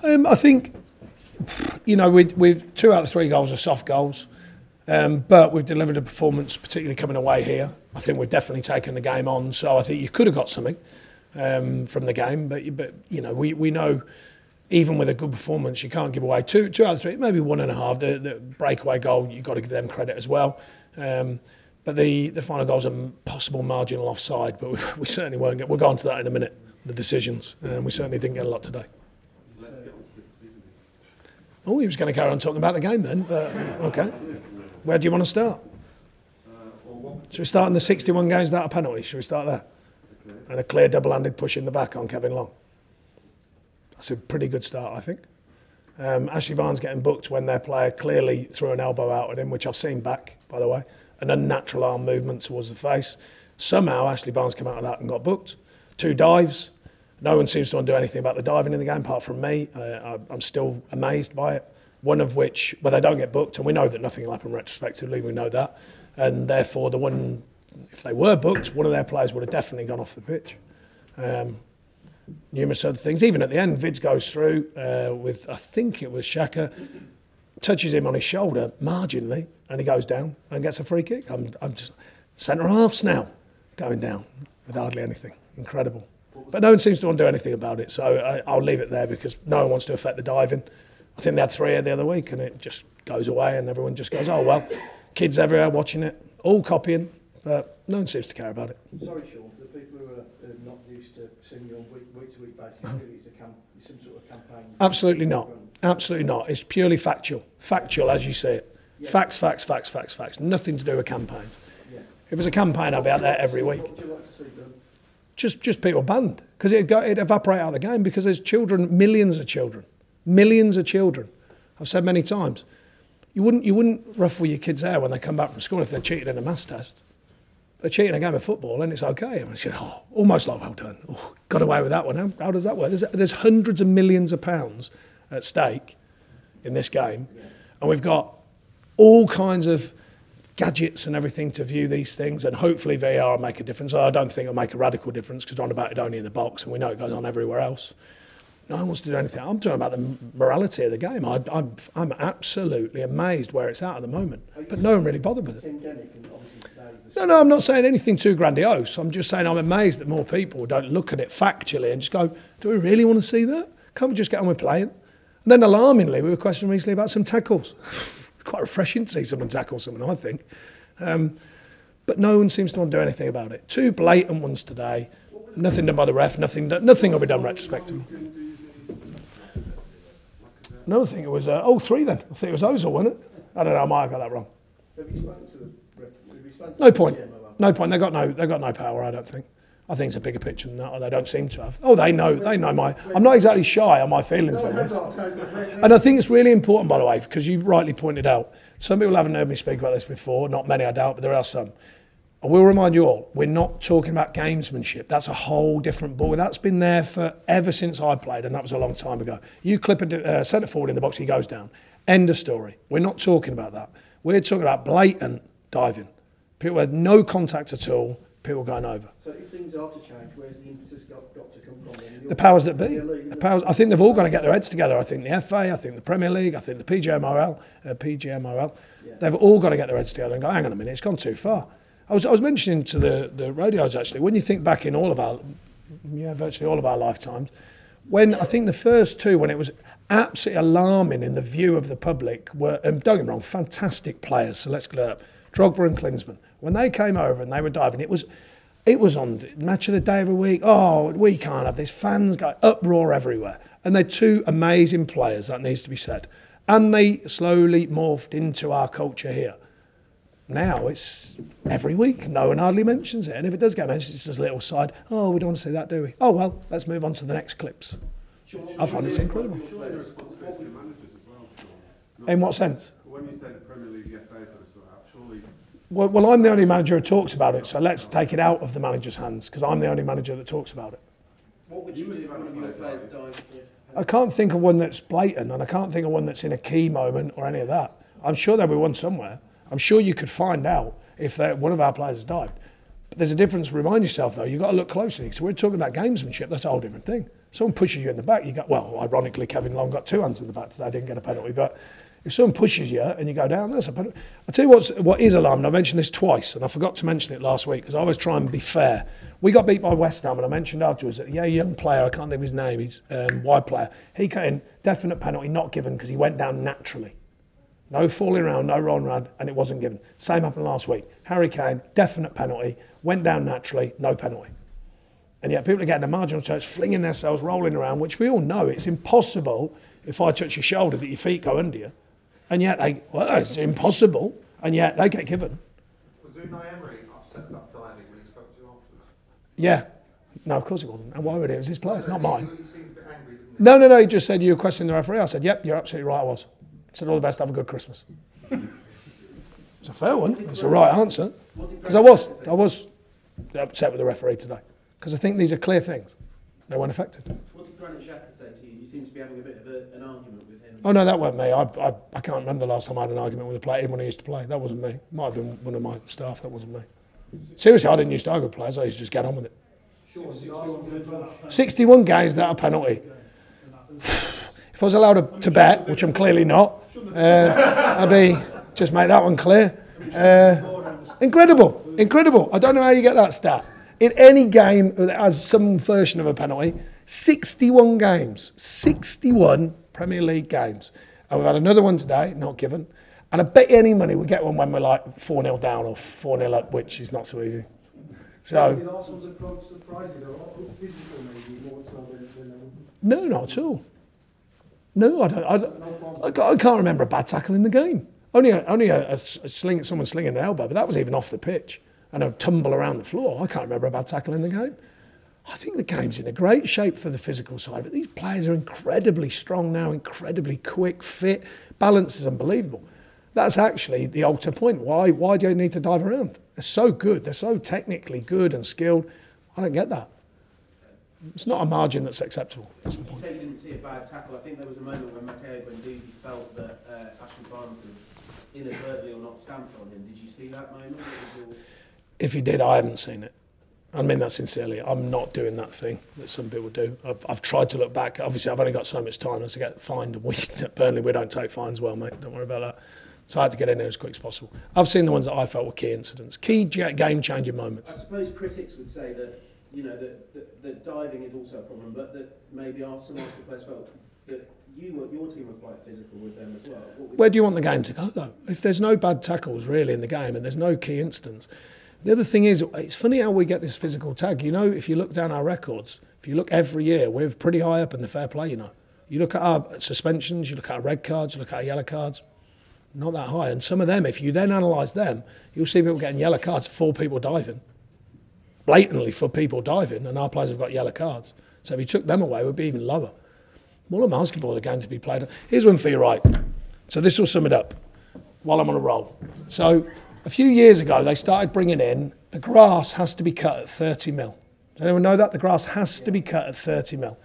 I think, you know, we've 2 out of 3 goals are soft goals, but we've delivered a performance, particularly coming away here. I think we've definitely taken the game on, so I think you could have got something from the game, but you know, we know even with a good performance, you can't give away 2 out of 3, maybe 1.5. The breakaway goal, you've got to give them credit as well. But the final goal's a possible marginal offside, but we certainly won't get. We'll go on to that in a minute. The decisions, we certainly didn't get a lot today. Oh, he was going to carry on talking about the game then, but okay. Where do you want to start? Should we start in the 61 games without a penalty? Should we start there? And a clear double-handed push in the back on Kevin Long. That's a pretty good start, I think. Ashley Barnes getting booked when their player clearly threw an elbow out at him, which I've seen back, by the way. An unnatural arm movement towards the face. Somehow Ashley Barnes came out of that and got booked. 2 dives. No one seems to want to do anything about the diving in the game apart from me. I'm still amazed by it. One of which, well, they don't get booked, and we know that nothing will happen retrospectively, we know that. And therefore, the one, if they were booked, one of their players would have definitely gone off the pitch. Numerous other things. Even at the end, Vids goes through with, I think it was Xhaka, touches him on his shoulder marginally, and he goes down and gets a free kick. I'm just centre-halves now going down with hardly anything. Incredible. But no one seems to want to do anything about it, so I'll leave it there because no one wants to affect the diving. I think they had 3 the other week and it just goes away and everyone just goes, oh well, kids everywhere watching it, all copying, but no one seems to care about it. Sorry Sean, for the people who are not used to seeing you on week-to-week basis, really it's some sort of campaign? Absolutely not. Absolutely not. It's purely factual. Factual as you see it. Yeah. Facts, facts, facts, facts, facts. Nothing to do with campaigns. Yeah. If it was a campaign, I'd be out there every week. What would you like to see done? Just people banned, because it'd evaporate out of the game, because there's children, millions of children. I've said many times, you wouldn't ruffle your kids' hair when they come back from school if they're cheated in a maths test. They're cheating a game of football and it's okay. And it's almost like, well done. Oh, got away with that one. How does that work? There's hundreds of millions of pounds at stake in this game, and we've got all kinds of gadgets and everything to view these things, and hopefully VAR will make a difference. I don't think it'll make a radical difference because we're on about it only in the box and we know it goes on everywhere else. No one wants to do anything. I'm talking about the morality of the game. I'm absolutely amazed where it's at the moment, but no one really bothered with it. No, I'm not saying anything too grandiose. I'm just saying I'm amazed that more people don't look at it factually and just go, do we really want to see that? Can't we just get on with playing? And then alarmingly, we were questioned recently about some tackles. Quite refreshing to see someone tackle someone, I think. But no one seems to want to do anything about it. 2 blatant ones today. Nothing done by the ref. Nothing will be done retrospectively. No, I think it was 3 then. I think it was Ozil, wasn't it? I don't know. I might have got that wrong. Have you spoken to the ref? No point. No point. They got no power. I don't think. I think it's a bigger picture than that, or they don't seem to have. Oh, they know my. I'm not exactly shy on my feelings on this. And I think it's really important, by the way, because you rightly pointed out, some people haven't heard me speak about this before, not many I doubt, but there are some. I will remind you all, we're not talking about gamesmanship. That's a whole different ball. That's been there for ever since I played, and that was a long time ago. You clip a centre forward in the box, he goes down. End of story. We're not talking about that. We're talking about blatant diving. People had no contact at all, people going over. So if things are to change, where's the impetus got to come from? The powers that be. I think they've all got to get their heads together. I think the FA, I think the Premier League, I think the PGMOL. They've all got to get their heads together and go, hang on a minute, it's gone too far. I was mentioning to the radios actually, when you think back in virtually all of our lifetimes, when I think the first 2, when it was absolutely alarming in the view of the public, were, don't get me wrong, fantastic players, so let's clear up, Drogba and Klinsmann. When they came over and they were diving, it was on Match of the Day every week. Oh, we can't have this. Fans go uproar everywhere. And they're 2 amazing players, that needs to be said. And they slowly morphed into our culture here. Now it's every week. No one hardly mentions it. And if it does get mentioned, it's just a little side. Oh, we don't want to see that, do we? Oh, well, let's move on to the next clips. I find it's incredible. In what sense? When you say the Premier League, the FA, surely... Well, I'm the only manager who talks about it, so let's take it out of the manager's hands, because I'm the only manager that talks about it. What would you do if one of your players died? I can't think of one that's blatant, and I can't think of one that's in a key moment or any of that. I'm sure there'll be one somewhere. I'm sure you could find out if one of our players has died. But there's a difference. Remind yourself, though, you've got to look closely. So we're talking about gamesmanship. That's a whole different thing. Someone pushes you in the back, you go, well, ironically, Kevin Long got 2 hands in the back today, didn't get a penalty. But if someone pushes you and you go down, that's a penalty. I'll tell you what is alarming. I mentioned this twice, and I forgot to mention it last week because I always try and be fair. We got beat by West Ham, and I mentioned afterwards that, young player, I can't think of his name, he's wide player. He got in, definite penalty, not given because he went down naturally. No falling around, no rolling around, and it wasn't given. Same happened last week. Harry Kane, definite penalty, went down naturally, no penalty. And yet people are getting a marginal touch, flinging themselves, rolling around, which we all know it's impossible if I touch your shoulder that your feet go under you. And yet, it's impossible, and yet they get given. Was Unai Emery upset about diving when he spoke to you afterwards? Yeah. No, of course he wasn't. And why would he? It was his place, not mine. He seemed a bit angry, didn't he? No, he just said, you were questioning the referee. I said, yep, you're absolutely right, I was. I said, all the best, have a good Christmas. It's a fair one. It's the right answer. Because I was upset with the referee today. Because I think these are clear things. They weren't affected. What did Granit Xhaka say to you? You seem to be having a bit of an argument with him. Oh, no, that wasn't me. I can't remember the last time I had an argument with a player, even when I used to play. That wasn't me. Might have been one of my staff. That wasn't me. Seriously, I didn't used to argue with players. I used to just get on with it. 61 games without a penalty. If I was allowed to bet, which I'm clearly not, I'd be, just make that one clear. Incredible. I don't know how you get that stat. In any game that has some version of a penalty, 61 games, 61 Premier League games. And we've had another one today, not given. And I bet any money we get one when we're like 4-0 down or 4-0 up, which is not so easy. So, did Arsenal's approach surprise you? They were physical maybe more so than no, not at all. No, I can't remember a bad tackle in the game. Only someone slinging an elbow, but that was even off the pitch. And a tumble around the floor. I can't remember a bad tackle in the game. I think the game's in a great shape for the physical side, but these players are incredibly strong now, incredibly quick, fit, balance is unbelievable. That's actually the ultimate point. Why do you need to dive around? They're so good. They're so technically good and skilled. I don't get that. It's not a margin that's acceptable. That's the point. You say you didn't see a bad tackle. I think there was a moment when Matteo Guendouzi felt that Ashley Barnes had inadvertently or not stamped on him. Did you see that moment? If you did, I haven't seen it. I mean that sincerely. I'm not doing that thing that some people do. I've tried to look back. Obviously, I've only got so much time as to get fined. And at Burnley, we don't take fines well, mate. Don't worry about that. So I had to get in there as quick as possible. I've seen the ones that I felt were key incidents, key game-changing moments. I suppose critics would say that, that diving is also a problem, but that maybe some Arsenal players felt that your team were quite physical with them as well. Where do you want the game to go, though? If there's no bad tackles really in the game and there's no key incidents. The other thing is, it's funny how we get this physical tag. If you look down our records, if you look every year, we're pretty high up in the fair play, You look at our suspensions, you look at our red cards, you look at our yellow cards, not that high. And some of them, if you then analyse them, you'll see people getting yellow cards for people diving. Blatantly for people diving, and our players have got yellow cards. So if you took them away, it would be even lower. All I'm asking for the game to be played. Here's one for you, right? So this will sum it up while I'm on a roll. So a few years ago, they started bringing in, the grass has to be cut at 30 mil. Does anyone know that? The grass has to be cut at 30 mil.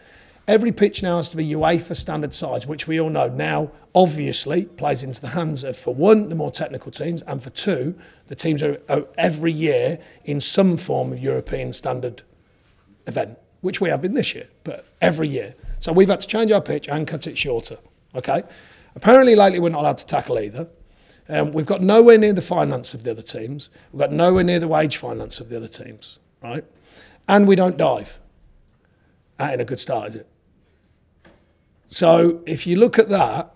Every pitch now has to be UEFA standard size, which we all know now obviously plays into the hands of, for one, the more technical teams, and for two, the teams are every year in some form of European standard event, which we have been this year, but every year. So we've had to change our pitch and cut it shorter, okay? Apparently lately we're not allowed to tackle either. We've got nowhere near the finance of the other teams. We've got nowhere near the wage finance of the other teams, right? And we don't dive. That ain't a good start, is it? So if you look at that,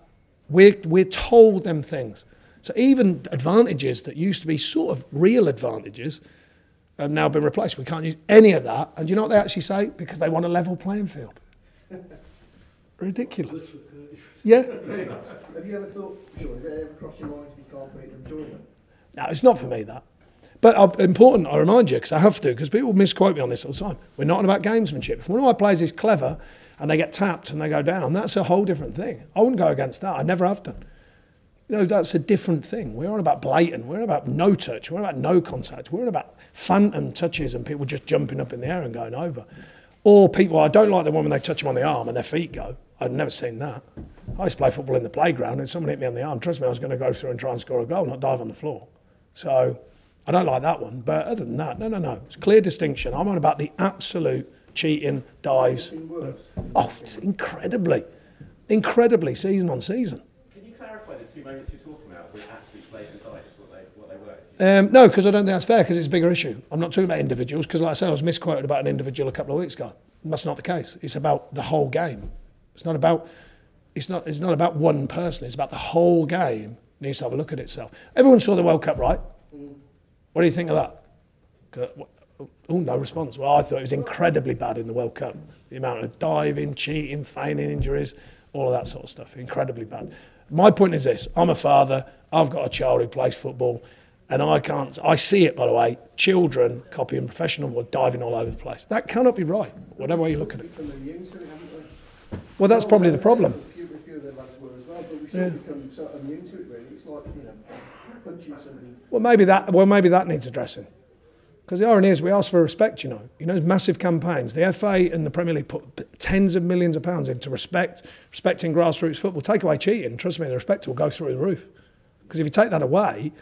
we're told them things. So even advantages that used to be sort of real advantages have now been replaced. We can't use any of that. And do you know what they actually say? Because they want a level playing field. Ridiculous. Yeah. Have you ever thought, Sean, have it ever crossed your mind if you can't beat them, join them? No, it's not for me, that. But important, I remind you, because I have to, because people misquote me on this all the time. We're not about gamesmanship. If one of my players is clever and they get tapped and they go down, that's a whole different thing. I wouldn't go against that. I never have done. That's a different thing. We're on about blatant. We're on about no touch. We're on about no contact. We're on about phantom touches and people just jumping up in the air and going over. Or people, I don't like the one when they touch them on the arm and their feet go. I've never seen that. I used to play football in the playground and someone hit me on the arm. Trust me, I was going to go through and try and score a goal, not dive on the floor. So I don't like that one, but other than that, no. It's a clear distinction. I'm on about the absolute cheating, dives. Oh, it's incredibly season on season. Can you clarify the two moments you're talking about with actually players and dives, what they were? No, because I don't think that's fair, because it's a bigger issue. I'm not talking about individuals, because like I said, I was misquoted about an individual a couple of weeks ago. That's not the case. It's about the whole game. It's not about one person. It's about the whole game needs to have a look at itself. Everyone saw the World Cup, right? What do you think of that? Oh, no response. Well, I thought it was incredibly bad in the World Cup. The amount of diving, cheating, feigning injuries, all of that sort of stuff. Incredibly bad. My point is this. I'm a father. I've got a child who plays football. And I see it, by the way, children copying professional or diving all over the place. That cannot be right, whatever way you look at it. Well, that's probably the problem. A few of the lads were as well, but we sort of become sort of immune to it, really. It's like, punching somebody. Well, maybe that needs addressing. Because the irony is, we ask for respect, there's massive campaigns. The FA and the Premier League put tens of millions of pounds into respecting grassroots football. Take away cheating, trust me, the respect will go through the roof. Because if you take that away,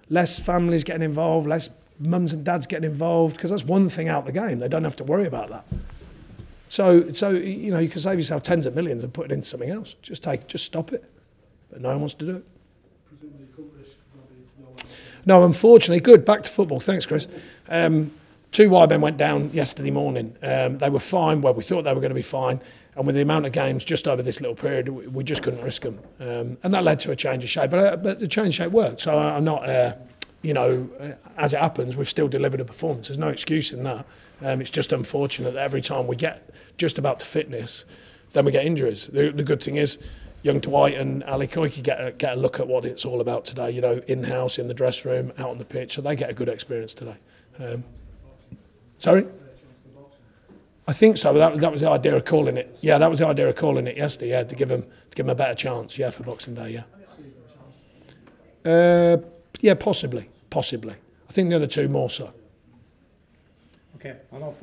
less families getting involved, less mums and dads getting involved, because that's one thing out of the game. They don't have to worry about that. So you can save yourself tens of millions and put it into something else. Just stop it. But no one wants to do it. No, unfortunately, good. Back to football. Thanks, Chris. 2 wide men went down yesterday morning. They were fine. Well, we thought they were going to be fine. And with the amount of games just over this little period, we just couldn't risk them. And that led to a change of shape. But the change of shape worked. So I'm not, as it happens, we've still delivered a performance. There's no excuse in that. It's just unfortunate that every time we get just about to fitness, then we get injuries. The good thing is, young Dwight and Ali Koike get a look at what it's all about today, in-house, in the dressing room, out on the pitch, so they get a good experience today. Sorry? I think so. That was the idea of calling it. Yeah, that was the idea of calling it yesterday. Yeah, to give them a better chance. Yeah, for Boxing Day. Yeah. Yeah, possibly. I think the other two more so. Okay, I'll